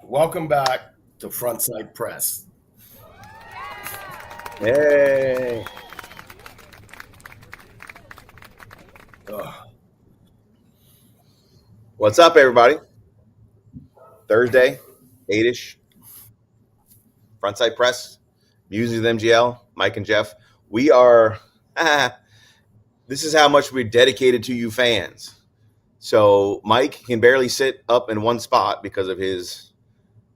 Welcome back to Frontside Press. Hey, Ugh. what's up, everybody? Thursday, 8-ish, Frontside Press, Music with MGL, Mike and Jeff. We are, this is how much we're dedicated to you fans. So Mike can barely sit up in one spot because of his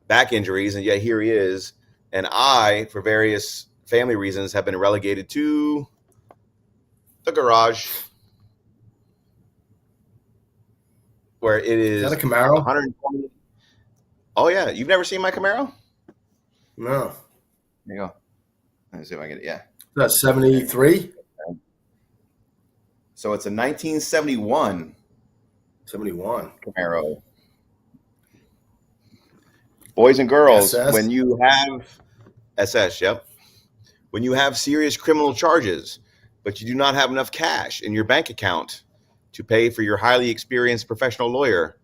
back injuries, and yet here he is. And I, for various family reasons, have been relegated to the garage where it Is is that a Camaro? 120. Oh, yeah. You've never seen my Camaro? No. There you go. Let me see if I can get it. Yeah. That's 73? So it's a 1971 71. Camaro. Boys and girls, SS? when you have SS, yep. When you have serious criminal charges, but you do not have enough cash in your bank account to pay for your highly experienced professional lawyer,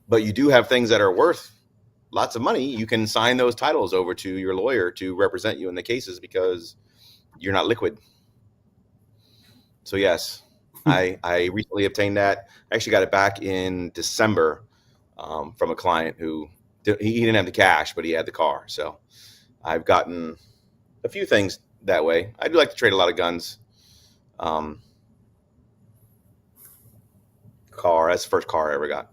but you do have things that are worth lots of money, you can sign those titles over to your lawyer to represent you in the cases because you're not liquid. So yes, I recently obtained that. I actually got it back in December from a client who he didn't have the cash, but he had the car. So I've gotten a few things that way. I do like to trade a lot of guns. That's the first car I ever got.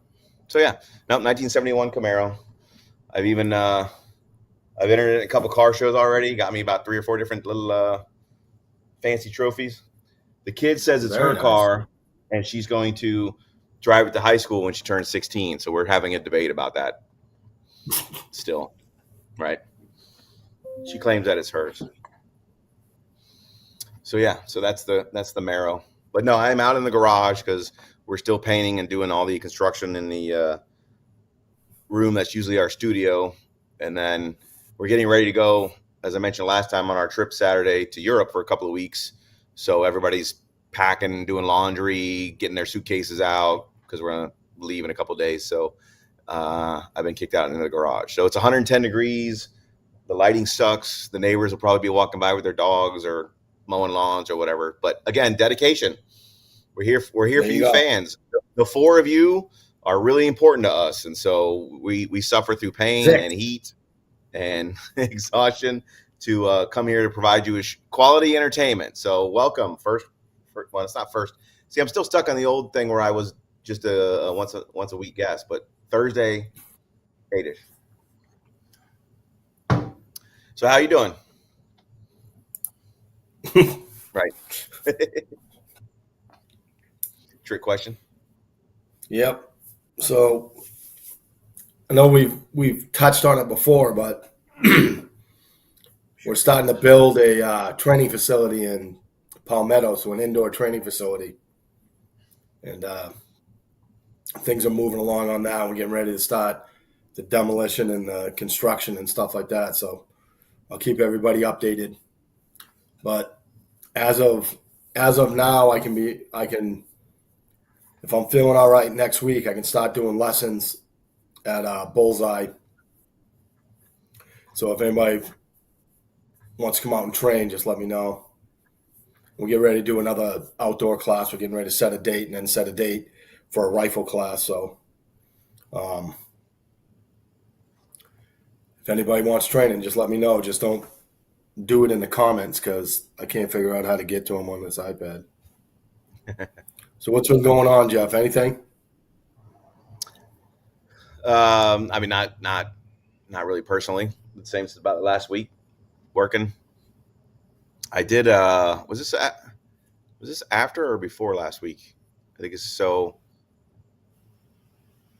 So yeah, no, 1971 Camaro. I've even I've entered in a couple car shows already. Got me about 3 or 4 different little fancy trophies. The kid says it's Very her nice. car, and she's going to drive it to high school when she turns 16. So we're having a debate about that. Still, right? She claims that it's hers. So yeah, so that's the Marrow. But no, I'm out in the garage because we're still painting and doing all the construction in the room that's usually our studio, and then we're getting ready to go, as I mentioned last time, on our trip Saturday to Europe for a couple of weeks. So everybody's packing, doing laundry, getting their suitcases out because we're gonna leave in a couple of days. So I've been kicked out into the garage. So it's 110 degrees. The lighting sucks. The neighbors will probably be walking by with their dogs or mowing lawns or whatever. But again, dedication. We're here for you fans. The 4 of you are really important to us, and so we suffer through pain and heat and exhaustion to come here to provide you with quality entertainment. So welcome. Well, it's not first. See, I'm still stuck on the old thing where I was just a once a week guest, but Thursday, 8-ish. So how you doing? Right. Trick question. Yep. So I know we've touched on it before, but we're starting to build a training facility in Palmetto, so an indoor training facility. And things are moving along on that. We're getting ready to start the demolition and the construction and stuff like that. So I'll keep everybody updated. But as of now, I can if I'm feeling all right next week, I can start doing lessons at Bullseye. So if anybody wants to come out and train, just let me know. We'll get ready to do another outdoor class. We're getting ready to set a date and then set a date for a rifle class. So if anybody wants training, just let me know. Just don't do it in the comments because I can't figure out how to get to them on this iPad. So what's been going on, Jeff? Anything? I mean, not really personally. The same as about last week. Working. I did. Was this after or before last week? I think it's so.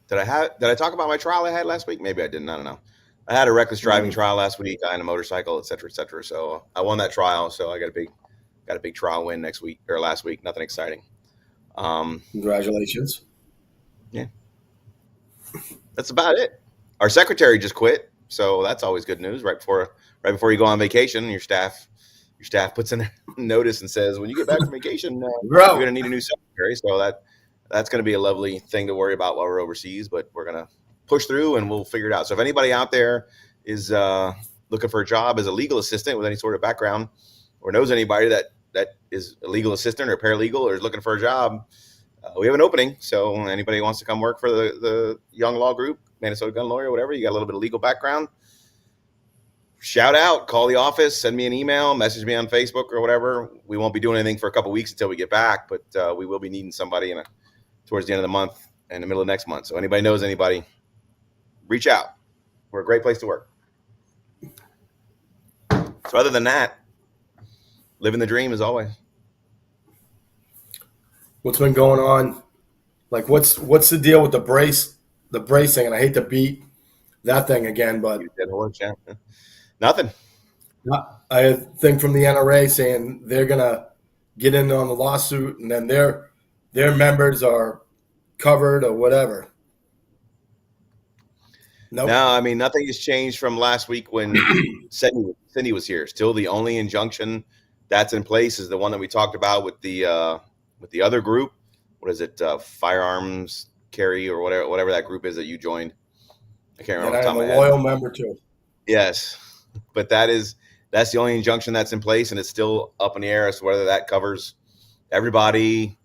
Did I talk about my trial I had last week? Maybe I didn't. I don't know. I had a reckless driving trial last week on a motorcycle, et cetera, et cetera. So I won that trial. So I got a big trial win next week or last week. Nothing exciting. Congratulations. Yeah, that's about it. Our secretary just quit, so that's always good news. Right before you go on vacation, your staff puts in a notice and says, when you get back from vacation, you're going to need a new secretary. So that's going to be a lovely thing to worry about while we're overseas. But we're going to push through and we'll figure it out. So if anybody out there is looking for a job as a legal assistant with any sort of background, or knows anybody that is a legal assistant or paralegal or is looking for a job, we have an opening. So anybody who wants to come work for the Young Law Group, Minnesota Gun Lawyer, whatever, you got a little bit of legal background, shout out, call the office, send me an email, message me on Facebook or whatever. We won't be doing anything for a couple of weeks until we get back, but we will be needing somebody towards the end of the month and the middle of next month. So anybody knows anybody, reach out. We're a great place to work. So other than that, living the dream as always. What's been going on? Like, what's the deal with the bracing? And I hate to beat that thing again, but Dead horse, yeah. Nothing. I think from the NRA saying they're gonna get in on the lawsuit, and then their members are covered or whatever. Nope. No, I mean, nothing has changed from last week when Cindy was here. Still, the only injunction that's in place is the one that we talked about with the other group. What is it? Firearms carry or whatever that group is that you joined. I can't remember. And I'm a loyal member too. Yes, but that's the only injunction that's in place, and it's still up in the air as to whether that covers everybody,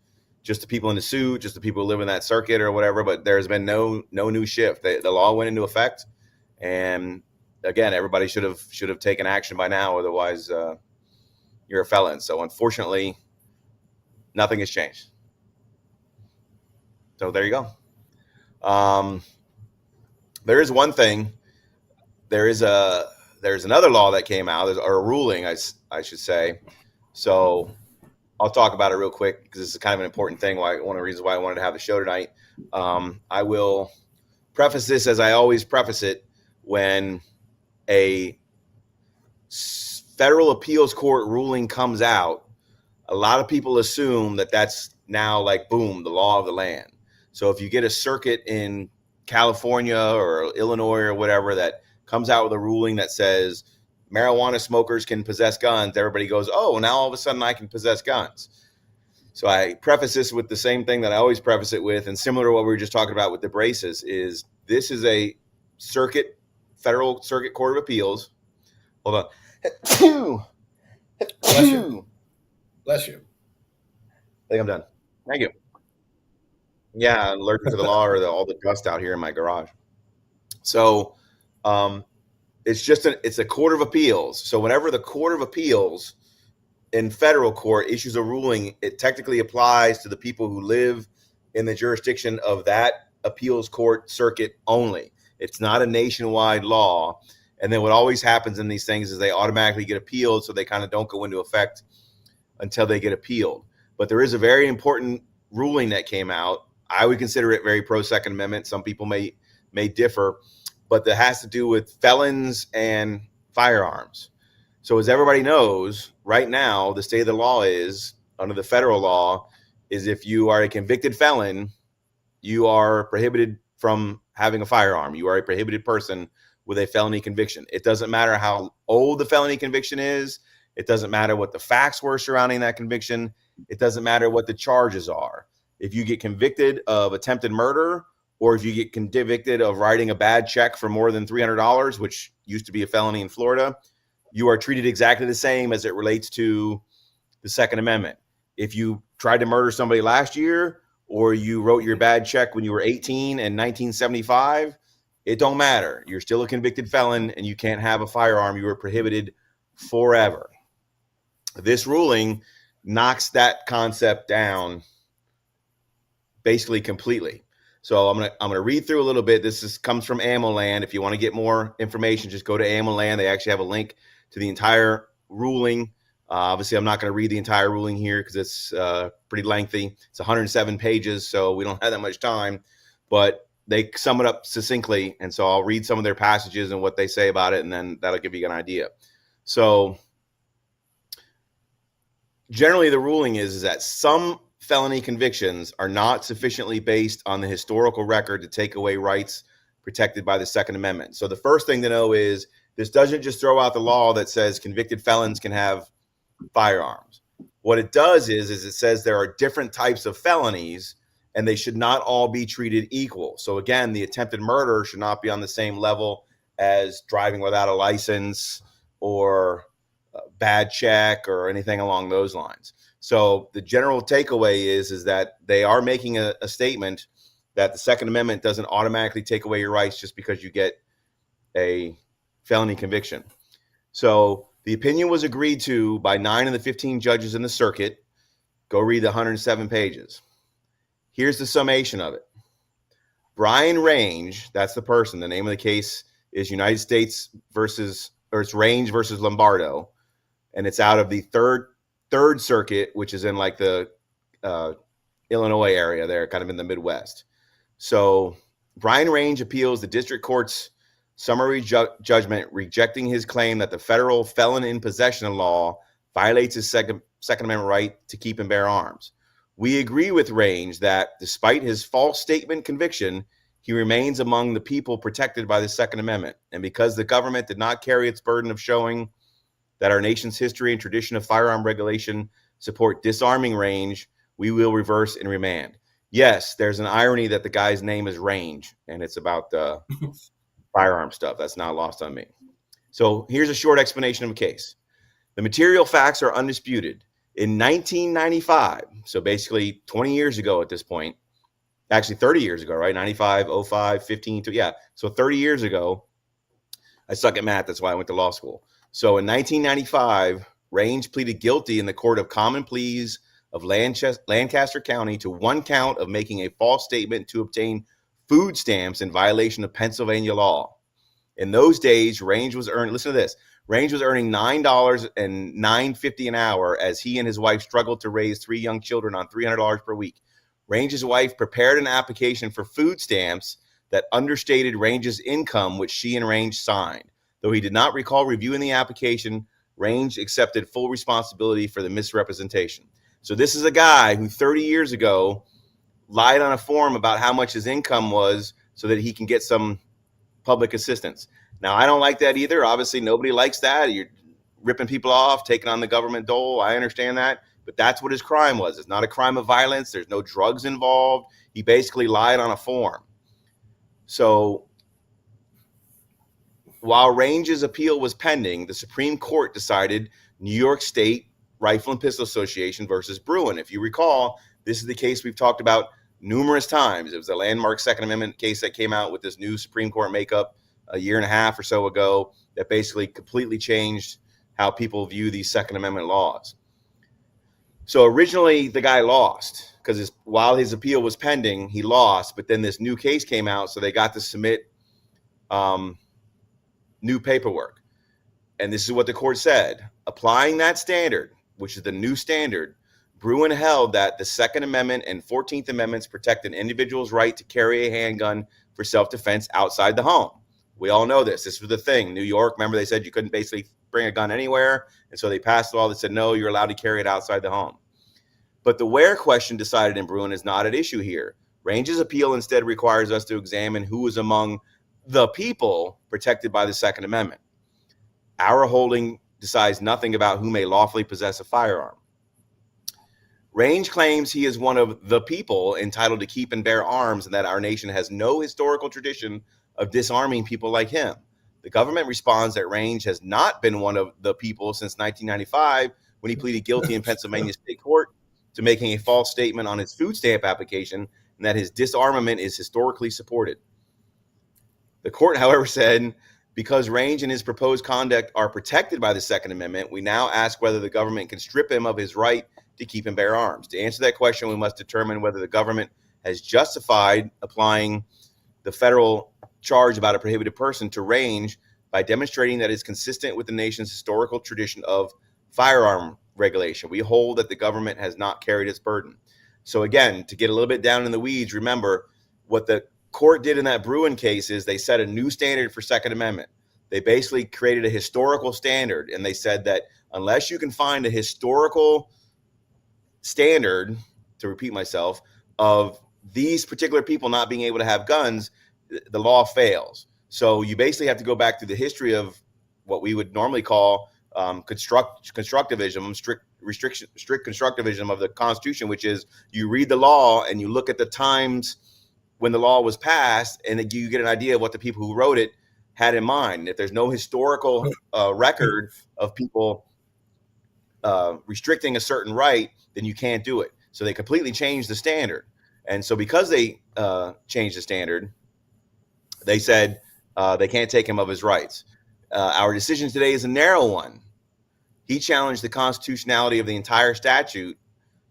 just the people in the suit, just the people who live in that circuit or whatever. But there's been no new shift. The law went into effect, and again, everybody should have taken action by now. Otherwise, you're a felon. So unfortunately, nothing has changed. So there you go. There is one thing. There's another law that came out, or a ruling, I should say. So I'll talk about it real quick because this is kind of an important thing. One of the reasons why I wanted to have the show tonight. I will preface this as I always preface it when a federal appeals court ruling comes out. A lot of people assume that that's now like, boom, the law of the land. So if you get a circuit in California or Illinois or whatever that comes out with a ruling that says marijuana smokers can possess guns, everybody goes, oh, now all of a sudden I can possess guns. So I preface this with the same thing that I always preface it with, and similar to what we were just talking about with the braces, is this is a federal circuit court of appeals. Hold on. Bless you. Bless you. I think I'm done. Thank you. Yeah, allergic to the law or all the dust out here in my garage. So it's a court of appeals. So whenever the court of appeals in federal court issues a ruling, it technically applies to the people who live in the jurisdiction of that appeals court circuit only. It's not a nationwide law. And then what always happens in these things is they automatically get appealed, so they kind of don't go into effect until they get appealed. But there is a very important ruling that came out. I would consider it very pro Second Amendment. Some people may differ, but that has to do with felons and firearms. So as everybody knows, right now, the state of the law is, under the federal law, is if you are a convicted felon, you are prohibited from having a firearm. You are a prohibited person with a felony conviction. It doesn't matter how old the felony conviction is. It doesn't matter what the facts were surrounding that conviction. It doesn't matter what the charges are. If you get convicted of attempted murder, or if you get convicted of writing a bad check for more than $300, which used to be a felony in Florida, you are treated exactly the same as it relates to the Second Amendment. If you tried to murder somebody last year, or you wrote your bad check when you were 18 in 1975, it don't matter. You're still a convicted felon and you can't have a firearm. You are prohibited forever. This ruling knocks that concept down basically completely. So I'm gonna read through a little bit. This comes from AmmoLand. If you want to get more information, just go to AmmoLand. They actually have a link to the entire ruling. Obviously, I'm not going to read the entire ruling here because it's pretty lengthy. It's 107 pages, so we don't have that much time. But they sum it up succinctly, and so I'll read some of their passages and what they say about it, and then that'll give you an idea. So generally, the ruling is that some felony convictions are not sufficiently based on the historical record to take away rights protected by the Second Amendment. So the first thing to know is this doesn't just throw out the law that says convicted felons can have firearms. What it does is it says there are different types of felonies, and they should not all be treated equal. So again, the attempted murder should not be on the same level as driving without a license or bad check or anything along those lines. So the general takeaway is that they are making a statement that the Second Amendment doesn't automatically take away your rights just because you get a felony conviction. So the opinion was agreed to by 9 of the 15 judges in the circuit. Go read the 107 pages. Here's the summation of it. Brian Range, that's the person. The name of the case is United States versus, or it's Range versus Lombardo, and it's out of the third circuit, which is in like the Illinois area there, kind of in the Midwest. So Brian Range appeals the district court's summary judgment rejecting his claim that the federal felon in possession law violates his Second Amendment right to keep and bear arms. We agree with Range that despite his false statement conviction, he remains among the people protected by the Second Amendment. And because the government did not carry its burden of showing that our nation's history and tradition of firearm regulation support disarming Range, we will reverse and remand. Yes, there's an irony that the guy's name is Range, and it's about the firearm stuff. That's not lost on me. So here's a short explanation of the case. The material facts are undisputed. In 1995, so basically 20 years ago at this point, actually 30 years ago, right? 95, 05, 15, yeah. So 30 years ago, I suck at math. That's why I went to law school. So in 1995, Range pleaded guilty in the Court of Common Pleas of Lancaster County to one count of making a false statement to obtain food stamps in violation of Pennsylvania law. In those days, Range was earning, listen to this, Range was earning $9 and $9.50 an hour as he and his wife struggled to raise 3 young children on $300 per week. Range's wife prepared an application for food stamps that understated Range's income, which she and Range signed. Though he did not recall reviewing the application, Range accepted full responsibility for the misrepresentation. So this is a guy who 30 years ago lied on a form about how much his income was so that he can get some public assistance. Now, I don't like that either. Obviously, nobody likes that. You're ripping people off, taking on the government dole. I understand that. But that's what his crime was. It's not a crime of violence. There's no drugs involved. He basically lied on a form. So while Range's appeal was pending, the Supreme Court decided New York State Rifle and Pistol Association versus Bruin. If you recall, this is the case we've talked about numerous times. It was a landmark Second Amendment case that came out with this new Supreme Court makeup a year and a half or so ago that basically completely changed how people view these Second Amendment laws. So originally the guy lost because while his appeal was pending, he lost, but then this new case came out, so they got to submit new paperwork. And this is what the court said. Applying that standard, which is the new standard, Bruin held that the Second Amendment and 14th Amendments protect an individual's right to carry a handgun for self-defense outside the home. We all know this. This was the thing. New York, remember they said you couldn't basically bring a gun anywhere. And so they passed a law that said, no, you're allowed to carry it outside the home. But the where question decided in Bruin is not at issue here. Range's appeal instead requires us to examine who is among the people protected by the Second Amendment. Our holding decides nothing about who may lawfully possess a firearm. Range claims he is one of the people entitled to keep and bear arms and that our nation has no historical tradition of disarming people like him. The government responds that Range has not been one of the people since 1995 when he pleaded guilty in Pennsylvania State Court to making a false statement on his food stamp application and that his disarmament is historically supported. The court, however, said, because Range and his proposed conduct are protected by the Second Amendment, we now ask whether the government can strip him of his right to keep and bear arms. To answer that question, we must determine whether the government has justified applying the federal charge about a prohibited person to Range by demonstrating that it's consistent with the nation's historical tradition of firearm regulation. We hold that the government has not carried its burden. So again, to get a little bit down in the weeds, remember what the court did in that Bruin case is they set a new standard for Second Amendment. They basically created a historical standard, and they said that unless you can find a historical standard, to repeat myself, of these particular people not being able to have guns, the law fails. So you basically have to go back to the history of what we would normally call constructivism, strict constructivism of the Constitution, which is you read the law and you look at the times when the law was passed, and you get an idea of what the people who wrote it had in mind. If there's no historical record of people restricting a certain right, then you can't do it. So they completely changed the standard. And so because they changed the standard, they said they can't take him of his rights. Our decision today is a narrow one. He challenged the constitutionality of the entire statute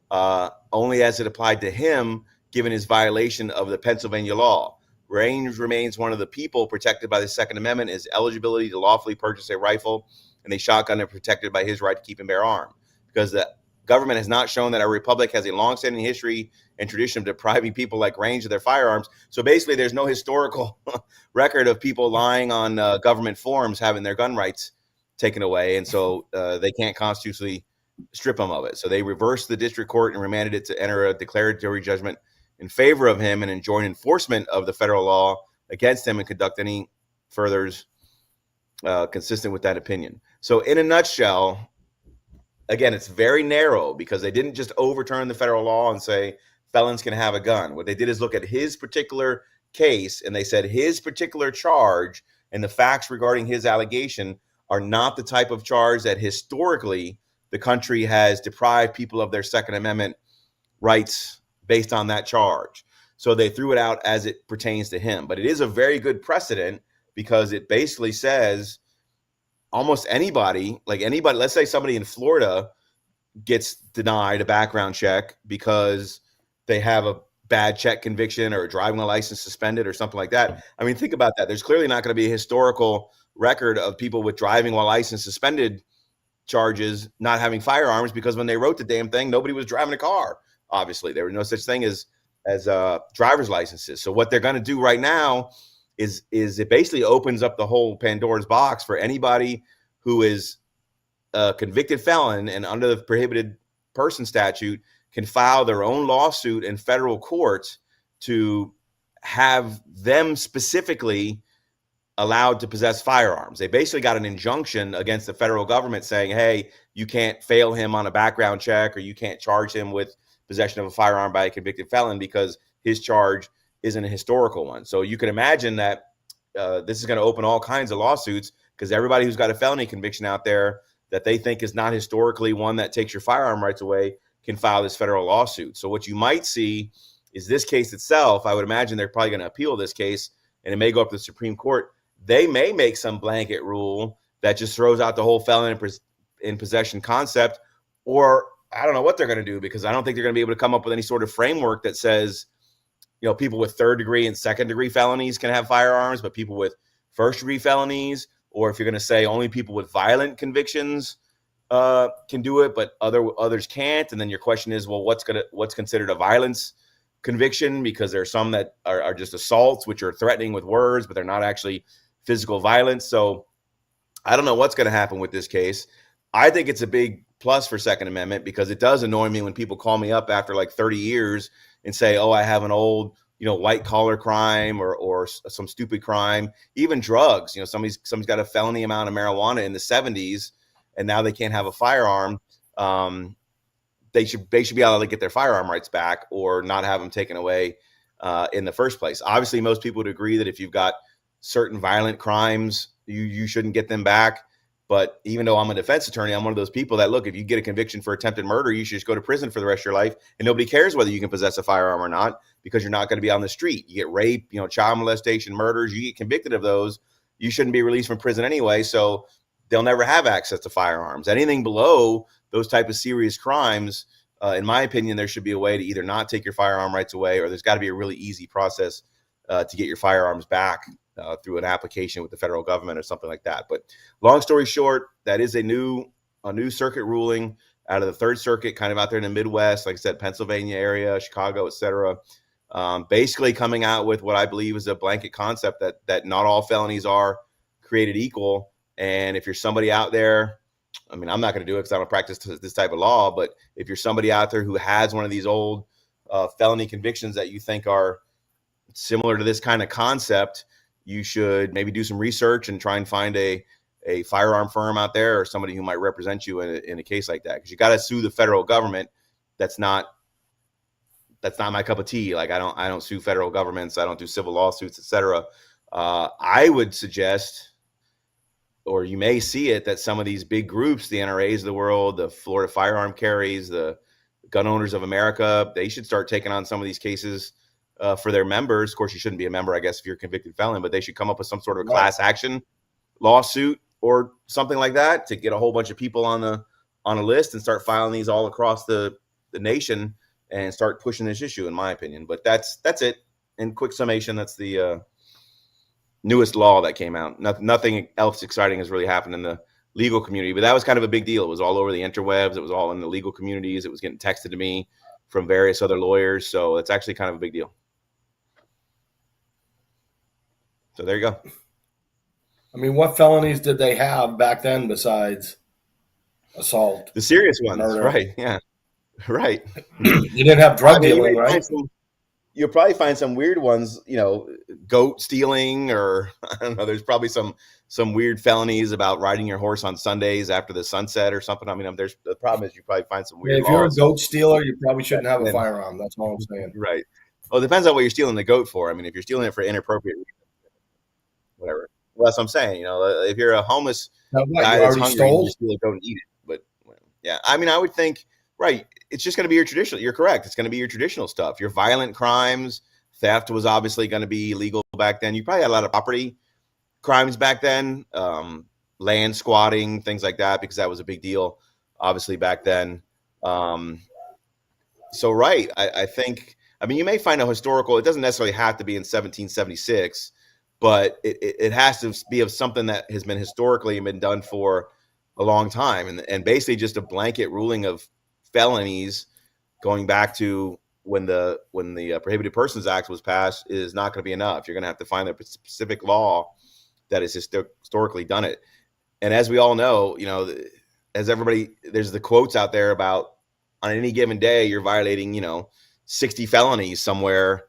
only as it applied to him, given his violation of the Pennsylvania law. Raines remains one of the people protected by the Second Amendment. His eligibility to lawfully purchase a rifle and a shotgun are protected by his right to keep and bear arms. Because the government has not shown that our republic has a longstanding history and tradition of depriving people like Raines of their firearms. So basically, there's no historical record of people lying on government forms having their gun rights taken away, and so they can't constitutionally strip him of it. So they reversed the district court and remanded it to enter a declaratory judgment in favor of him and enjoin enforcement of the federal law against him and conduct any furthers consistent with that opinion. So in a nutshell, again, it's very narrow because they didn't just overturn the federal law and say felons can have a gun. What they did is look at his particular case, and they said his particular charge and the facts regarding his allegation are not the type of charge that historically the country has deprived people of their Second Amendment rights based on that charge. So they threw it out as it pertains to him. But it is a very good precedent because it basically says almost anybody, let's say somebody in Florida gets denied a background check because they have a bad check conviction or driving a license suspended or something like that. I mean, think about that. There's clearly not going to be a historical record of people with driving while license suspended charges not having firearms, because when they wrote the damn thing, nobody was driving a car. Obviously, there was no such thing as driver's licenses. So what they're going to do right now is it basically opens up the whole Pandora's box for anybody who is a convicted felon and under the prohibited person statute can file their own lawsuit in federal courts to have them specifically allowed to possess firearms. They basically got an injunction against the federal government saying, hey, you can't fail him on a background check, or you can't charge him with possession of a firearm by a convicted felon because his charge isn't a historical one. So you can imagine that this is going to open all kinds of lawsuits because everybody who's got a felony conviction out there that they think is not historically one that takes your firearm rights away can file this federal lawsuit. So what you might see is this case itself, I would imagine they're probably going to appeal this case and it may go up to the Supreme Court. They may make some blanket rule that just throws out the whole felon in possession concept, or I don't know what they're going to do, because I don't think they're going to be able to come up with any sort of framework that says, people with third degree and second degree felonies can have firearms, but people with first degree felonies, or if you're going to say only people with violent convictions can do it, but others can't. And then your question is, well, what's considered a violence conviction? Because there are some that are just assaults, which are threatening with words, but they're not actually physical violence. So I don't know what's going to happen with this case. I think it's a big plus for Second Amendment because it does annoy me when people call me up after like 30 years and say, oh, I have an old, white collar crime or some stupid crime, even drugs. Somebody's got a felony amount of marijuana in the 70s and now they can't have a firearm. They should be able to get their firearm rights back or not have them taken away in the first place. Obviously, most people would agree that if you've got certain violent crimes, you shouldn't get them back. But even though I'm a defense attorney, I'm one of those people that, look, if you get a conviction for attempted murder, you should just go to prison for the rest of your life. And nobody cares whether you can possess a firearm or not, because you're not going to be on the street. You get rape, child molestation, murders, you get convicted of those, you shouldn't be released from prison anyway. So they'll never have access to firearms. Anything below those type of serious crimes, in my opinion, there should be a way to either not take your firearm rights away, or there's got to be a really easy process to get your firearms back through an application with the federal government or something like that. But long story short, that is a new circuit ruling out of the Third Circuit, kind of out there in the Midwest, like I said, Pennsylvania area, Chicago, etc. Basically coming out with what I believe is a blanket concept that not all felonies are created equal. And if you're somebody out there, I mean, I'm not going to do it because I don't practice this type of law, but if you're somebody out there who has one of these old felony convictions that you think are similar to this kind of concept, you should maybe do some research and try and find a a firearm firm out there or somebody who might represent you in a case like that, because you got to sue the federal government. That's not my cup of tea. Like I don't sue federal governments. I don't do civil lawsuits, etc. I would suggest, or you may see it, that some of these big groups, the NRAs of the world, the Florida Firearm Carries, the Gun Owners of America, they should start taking on some of these cases for their members. Of course, you shouldn't be a member, I guess, if you're a convicted felon, but they should come up with some sort of a class action lawsuit or something like that to get a whole bunch of people on a list and start filing these all across the nation and start pushing this issue, in my opinion. But that's it. In quick summation, that's the newest law that came out. Nothing else exciting has really happened in the legal community, but that was kind of a big deal. It was all over the interwebs. It was all in the legal communities. It was getting texted to me from various other lawyers. So it's actually kind of a big deal. So there you go. I mean, what felonies did they have back then besides assault? The serious ones, murder? right? Yeah, right. You didn't have drug dealing, right? You'll probably find some weird ones, goat stealing, or I don't know. There's probably some weird felonies about riding your horse on Sundays after the sunset or something. I mean, there's the problem is you probably find some weird. If you're a goat stealer, you probably shouldn't have a firearm. That's all I'm saying. Right. Well, it depends on what you're stealing the goat for. I mean, if you're stealing it for inappropriate reasons, whatever. Well, that's what I'm saying. If you're a homeless guy that's hungry, you just steal a goat and eat it. But yeah, I mean, I would think, right, it's just going to be your traditional. You're correct. It's going to be your traditional stuff. Your violent crimes, theft was obviously going to be illegal back then. You probably had a lot of property crimes back then, land squatting, things like that, because that was a big deal, obviously, back then. So, right, I think, I mean, you may find a historical, it doesn't necessarily have to be in 1776, but it has to be of something that has been historically been done for a long time. And basically just a blanket ruling of felonies going back to when the Prohibited Persons Act was passed is not going to be enough. You're going to have to find a specific law that has historically done it. And as we all know, as everybody, there's the quotes out there about on any given day, you're violating, 60 felonies somewhere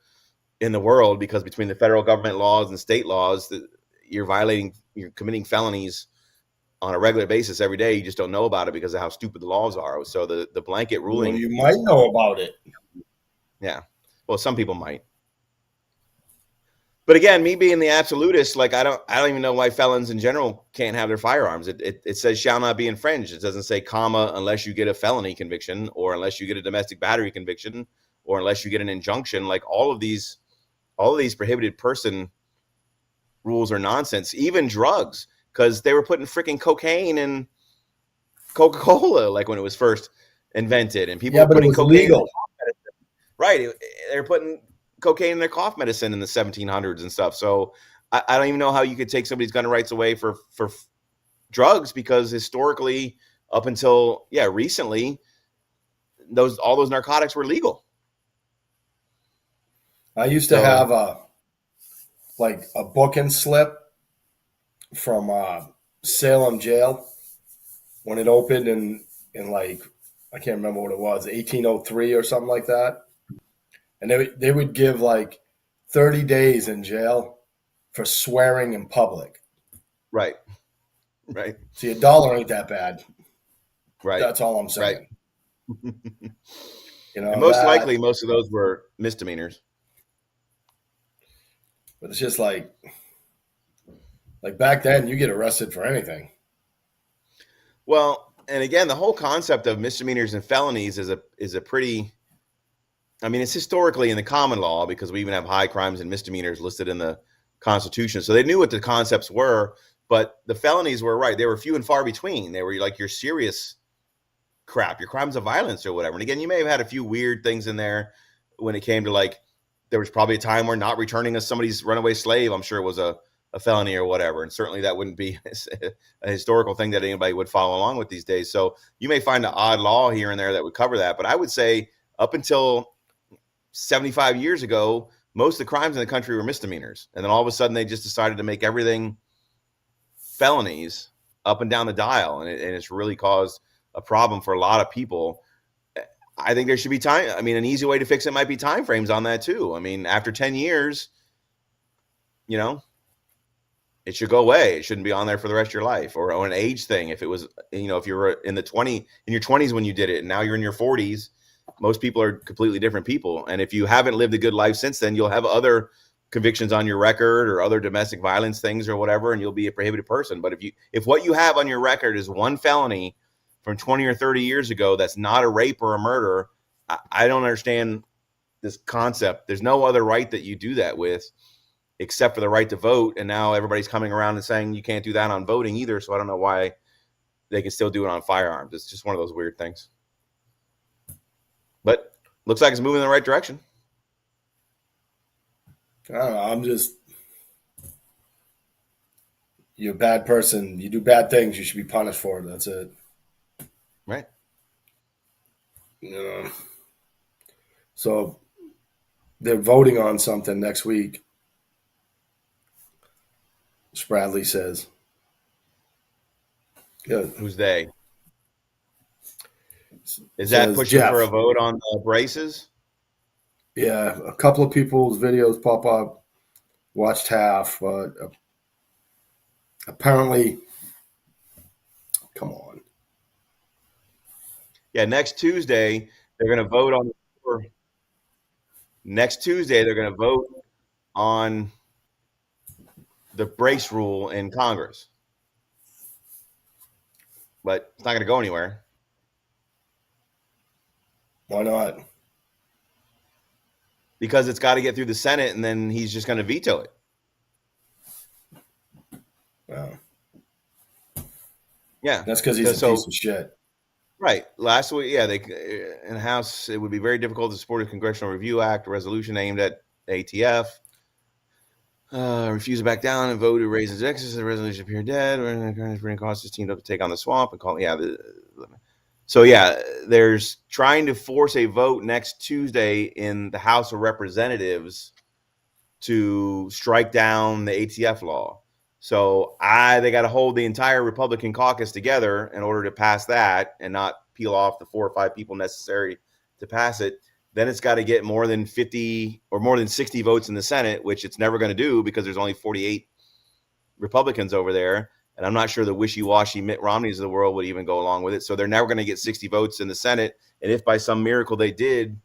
in the world, because between the federal government laws and state laws, you're committing felonies on a regular basis every day. You just don't know about it because of how stupid the laws are. So the blanket ruling, well, you might know about it. Yeah. Well, some people might. But again, me being the absolutist, like I don't even know why felons in general can't have their firearms. It says shall not be infringed. It doesn't say comma unless you get a felony conviction, or unless you get a domestic battery conviction, or unless you get an injunction. Like all of these prohibited person rules are nonsense. Even drugs, because they were putting freaking cocaine in Coca-Cola, like when it was first invented, and people were putting cocaine legal. In cough medicine. Right, they're putting cocaine in their cough medicine in the 1700s and stuff. So I don't even know how you could take somebody's gun rights away for drugs, because historically, up until recently, all those narcotics were legal. I used to have a booking slip from Salem jail when it opened in like, I can't remember what it was, 1803 or something like that. And they would give like 30 days in jail for swearing in public. Right. See, $1 ain't that bad. Right. That's all I'm saying. Right. And most likely, most of those were misdemeanors. But it's just like back then, you get arrested for anything. Well, and again, the whole concept of misdemeanors and felonies is a pretty, I mean, it's historically in the common law, because we even have high crimes and misdemeanors listed in the Constitution. So they knew what the concepts were, but the felonies were right. They were few and far between. They were like your serious crap, your crimes of violence or whatever. And again, you may have had a few weird things in there when it came to, like, there was probably a time where not returning somebody's runaway slave, I'm sure, was a felony or whatever. And certainly that wouldn't be a historical thing that anybody would follow along with these days. So you may find an odd law here and there that would cover that. But I would say up until 75 years ago, most of the crimes in the country were misdemeanors. And then all of a sudden they just decided to make everything felonies up and down the dial. And it's really caused a problem for a lot of people. I think there should be time. I mean, an easy way to fix it might be time frames on that too. I mean, after 10 years, it should go away. It shouldn't be on there for the rest of your life, or an age thing. If it was, if you were in your 20s when you did it, and now you're in your 40s, most people are completely different people. And if you haven't lived a good life since then, you'll have other convictions on your record or other domestic violence things or whatever, and you'll be a prohibited person. But if what you have on your record is one felony from 20 or 30 years ago, that's not a rape or a murder, I don't understand this concept. There's no other right that you do that with except for the right to vote. And now everybody's coming around and saying you can't do that on voting either. So I don't know why they can still do it on firearms. It's just one of those weird things. But looks like it's moving in the right direction. I don't know. You're a bad person. You do bad things. You should be punished for it. That's it. Right. So they're voting on something next week. Spradley says. Good. Who's they? Is that pushing Jeff. for a vote on the braces? Yeah, a couple of people's videos pop up. Watched half, but apparently, come on. Yeah, next Tuesday they're going to vote on. Next Tuesday they're going to vote on the brace rule in Congress, but it's not going to go anywhere. Why not? Because it's got to get through the Senate, and then he's just going to veto it. Wow. Yeah, that's because he's a piece of shit. Right. Last week, yeah, in the House, it would be very difficult to support a Congressional Review Act, a resolution aimed at ATF. Refused to back down and vote to raise his excess. The resolution appeared dead. Supreme Court teamed up to take on the swamp and call. Yeah. So yeah, there's trying to force a vote next Tuesday in the House of Representatives to strike down the ATF law. So they got to hold the entire Republican caucus together in order to pass that and not peel off the 4 or 5 people necessary to pass it. Then it's got to get more than 50 or more than 60 votes in the Senate, which it's never going to do because there's only 48 Republicans over there. And I'm not sure the wishy-washy Mitt Romneys of the world would even go along with it. So they're never going to get 60 votes in the Senate. And if by some miracle they did,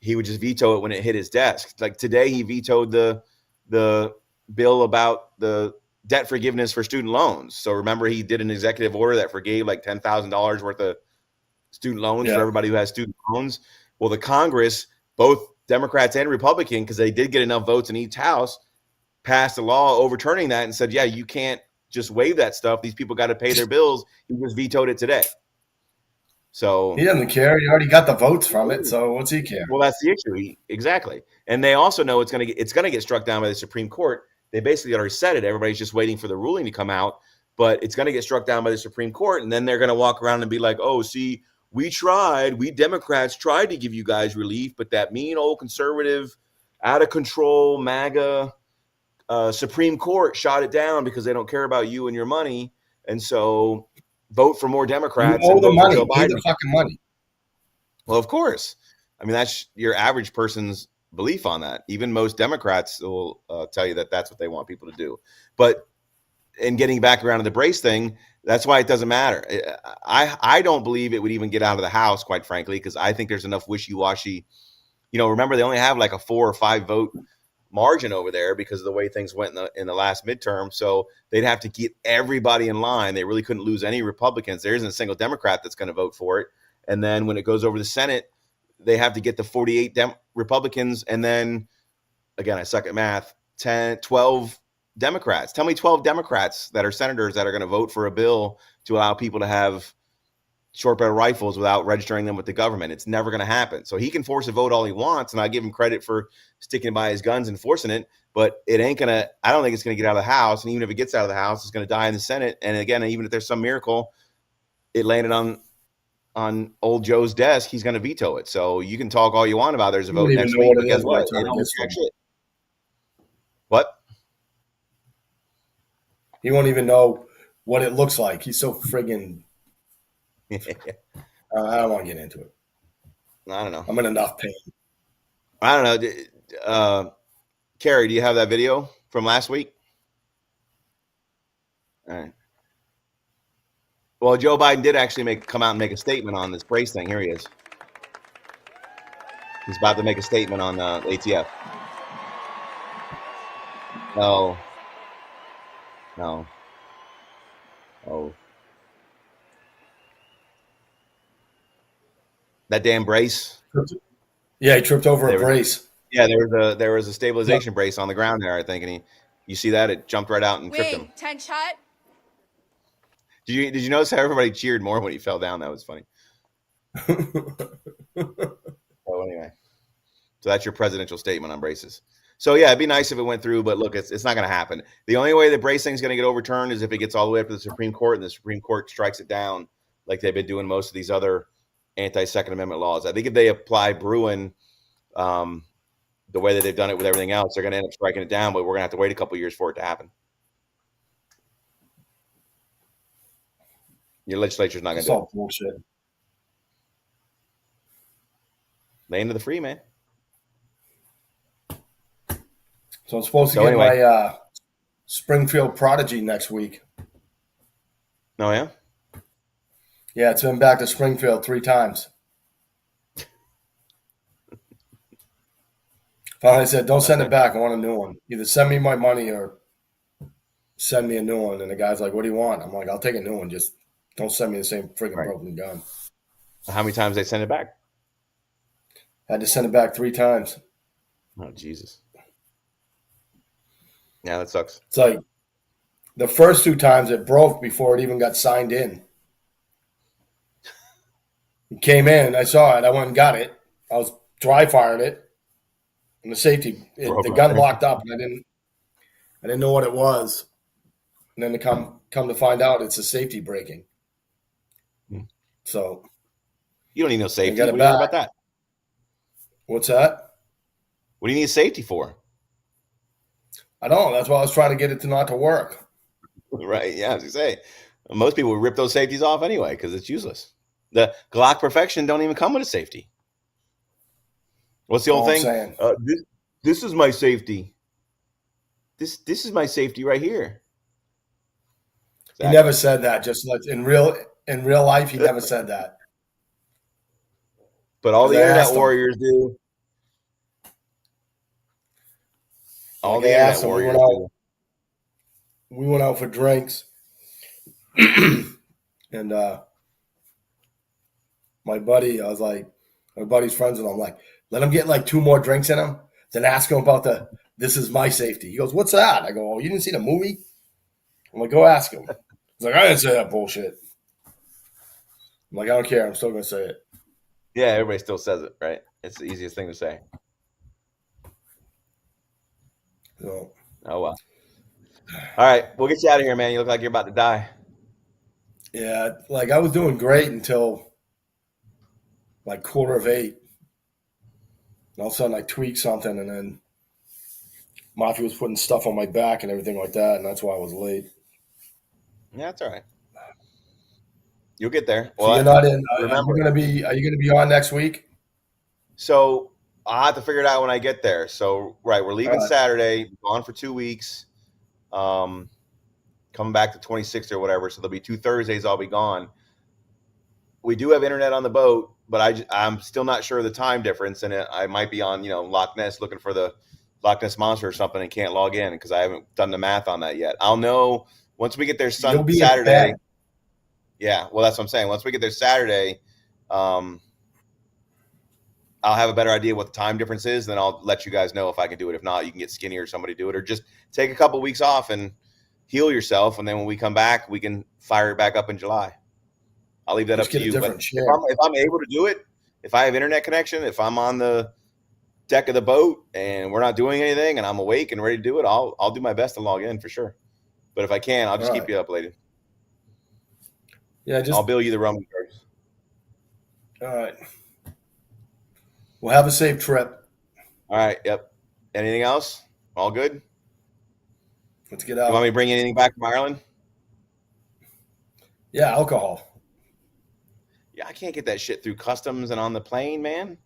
he would just veto it when it hit his desk. Like today, he vetoed the bill about the debt forgiveness for student loans. So remember, he did an executive order that forgave like $10,000 worth of student loans for everybody who has student loans. Well, the Congress, both Democrats and Republican, because they did get enough votes in each house, passed a law overturning that and said, yeah, you can't just waive that stuff. These people got to pay their bills. He just vetoed it today. So he doesn't care. He already got the votes from it. So what's he care? Well, that's the issue. Exactly. And they also know it's going to get struck down by the Supreme Court. They basically already said it. Everybody's just waiting for the ruling to come out, but it's going to get struck down by the Supreme Court. And then they're going to walk around and be like, oh, see, we Democrats tried to give you guys relief, but that mean old conservative, out of control MAGA Supreme Court shot it down because they don't care about you and your money. And so vote for more Democrats. You owe the money. Pay the fucking money. Well, of course. I mean, that's your average person's belief on that. Even most Democrats will tell you that that's what they want people to do. But in getting back around to the brace thing, that's why it doesn't matter. I don't believe it would even get out of the House, quite frankly, because I think there's enough wishy-washy. Remember, they only have like a 4 or 5 vote margin over there because of the way things went in the last midterm. So they'd have to get everybody in line. They really couldn't lose any Republicans. There isn't a single Democrat that's going to vote for it. And then when it goes over the Senate, they have to get the 48 Republicans. And then, again, I suck at math, 12 Democrats. Tell me 12 Democrats that are senators that are going to vote for a bill to allow people to have short barrel rifles without registering them with the government. It's never going to happen. So he can force a vote all he wants, and I give him credit for sticking by his guns and forcing it, but it ain't going to, I don't think it's going to get out of the House. And even if it gets out of the House, it's going to die in the Senate. And again, even if there's some miracle, it landed on old Joe's desk, he's going to veto it. So you can talk all you want about there's a vote next week, but guess what? They don't check shit. What? He won't even know what it looks like. He's so friggin' I don't want to get into it. I don't know. I'm in enough pain. I don't know. Carrie, do you have that video from last week? All right. Well, Joe Biden did actually come out and make a statement on this brace thing. Here he is. He's about to make a statement on ATF. No. No. Oh. That damn brace. Yeah, he tripped over a brace. Yeah, there was a stabilization brace on the ground there, I think, and you see that it jumped right out and tripped him. 10 shot. Did you notice how everybody cheered more when he fell down? That was funny. Oh, anyway, so that's your presidential statement on braces. So yeah, it'd be nice if it went through, but look, it's not going to happen. The only way the brace thing's going to get overturned is if it gets all the way up to the Supreme Court and the Supreme Court strikes it down, like they've been doing most of these other anti-Second Amendment laws. I think if they apply Bruin the way that they've done it with everything else, they're going to end up striking it down, but we're going to have to wait a couple of years for it to happen. Your legislature's not going to do it. It's all bullshit. Land of the free, man. So I'm supposed to get my Springfield Prodigy next week. Oh, yeah? Yeah, it's been back to Springfield 3 times. Finally said, don't send it back. I want a new one. Either send me my money or send me a new one. And the guy's like, what do you want? I'm like, I'll take a new one. Just don't send me the same friggin' broken gun. How many times they send it back? I had to send it back 3 times. Oh, Jesus. Yeah, that sucks. It's like the first 2 times it broke before it even got signed in. It came in, I saw it, I went and got it. I was dry firing it, and the gun locked up, and I didn't know what it was. And then to come to find out, it's a safety breaking. So you don't need no safety. What do you know about that? What's that? What do you need safety for? I don't know. That's why I was trying to get it to not to work. Right. Yeah, as you say. Most people would rip those safeties off anyway because it's useless. The Glock Perfection don't even come with a safety. What's the old thing? This is my safety. This is my safety right here. Exactly. He never said that. Just like in real life, he never said that. But all the internet warriors do. All the internet warriors do. We went out for drinks, and my buddy's friends, and I'm like, let him get like 2 more drinks in him, then ask him about this is my safety. He goes, what's that? I go, oh, you didn't see the movie? I'm like, go ask him. He's like, I didn't say that bullshit. I'm like, I don't care. I'm still going to say it. Yeah, everybody still says it, right? It's the easiest thing to say. So, oh, well. All right, we'll get you out of here, man. You look like you're about to die. Yeah, like I was doing great until like 7:45. And all of a sudden I tweaked something, and then Mafia was putting stuff on my back and everything like that, and that's why I was late. Yeah, that's all right. You'll get there. So you're not in. Are you going to be on next week? So I'll have to figure it out when I get there. So we're leaving Saturday, gone for 2 weeks, coming back the 26th or whatever. So there'll be 2 Thursdays I'll be gone. We do have internet on the boat, but I'm still not sure of the time difference, and I might be on Loch Ness looking for the Loch Ness Monster or something and can't log in because I haven't done the math on that yet. I'll know once we get there Saturday. Yeah, well, that's what I'm saying. Once we get there Saturday, I'll have a better idea what the time difference is. Then I'll let you guys know if I can do it. If not, you can get Skinny or somebody do it, or just take a couple weeks off and heal yourself. And then when we come back, we can fire it back up in July. I'll leave that up to you. But if I'm able to do it, if I have internet connection, if I'm on the deck of the boat and we're not doing anything and I'm awake and ready to do it, I'll do my best to log in for sure. But if I can, I'll just keep you updated. Yeah, I'll bill you the roaming charges. All right. Well, have a safe trip. All right. Yep. Anything else? All good? Let's get out. You want me to bring anything back from Ireland? Yeah, alcohol. Yeah, I can't get that shit through customs and on the plane, man.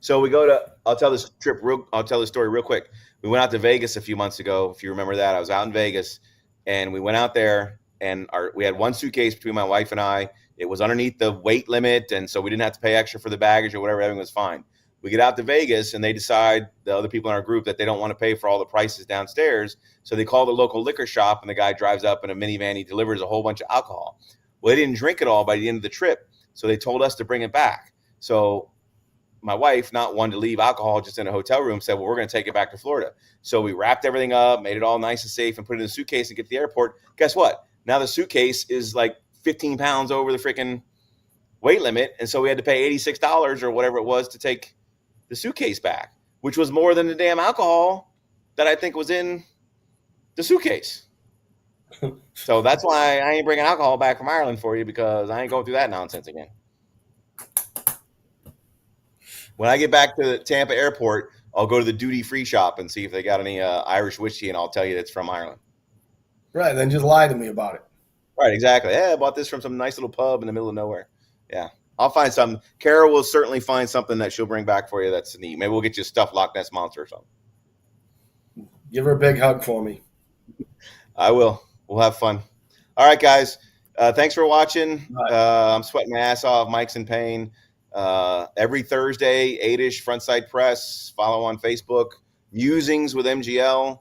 So we go to. I'll tell this trip real. I'll tell the story real quick. We went out to Vegas a few months ago. If you remember that, I was out in Vegas, and we went out there, and we had one suitcase between my wife and I. It was underneath the weight limit, and so we didn't have to pay extra for the baggage or whatever. Everything was fine. We get out to Vegas, and they decide, the other people in our group, that they don't want to pay for all the prices downstairs. So they call the local liquor shop, and the guy drives up in a minivan. He delivers a whole bunch of alcohol. Well, they didn't drink it all by the end of the trip, so they told us to bring it back. So my wife, not one to leave alcohol just in a hotel room, said, well, we're going to take it back to Florida. So we wrapped everything up, made it all nice and safe, and put it in a suitcase and get to the airport. Guess what? Now the suitcase is like 15 pounds over the freaking weight limit. And so we had to pay $86 or whatever it was to take the suitcase back, which was more than the damn alcohol that I think was in the suitcase. So that's why I ain't bringing alcohol back from Ireland for you, because I ain't going through that nonsense again. When I get back to the Tampa airport, I'll go to the duty-free shop and see if they got any Irish whiskey, and I'll tell you it's from Ireland. Right, then just lie to me about it. Right, exactly. Yeah, I bought this from some nice little pub in the middle of nowhere. Yeah, I'll find something. Kara will certainly find something that she'll bring back for you that's neat. Maybe we'll get you a stuffed Loch Ness Monster or something. Give her a big hug for me. I will. We'll have fun. All right, guys. Thanks for watching. I'm sweating my ass off. Mike's in pain. Every Thursday, 8-ish, Frontside Press. Follow on Facebook. Musings with MGL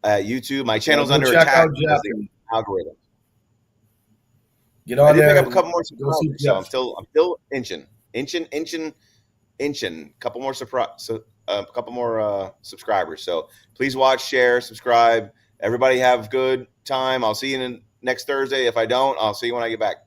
at YouTube. My channel's under attack because of the algorithm. Get on there. Pick up a couple more subscribers, so I'm still inching. Couple more subscribers. So please watch, share, subscribe. Everybody have a good time. I'll see you next Thursday. If I don't, I'll see you when I get back.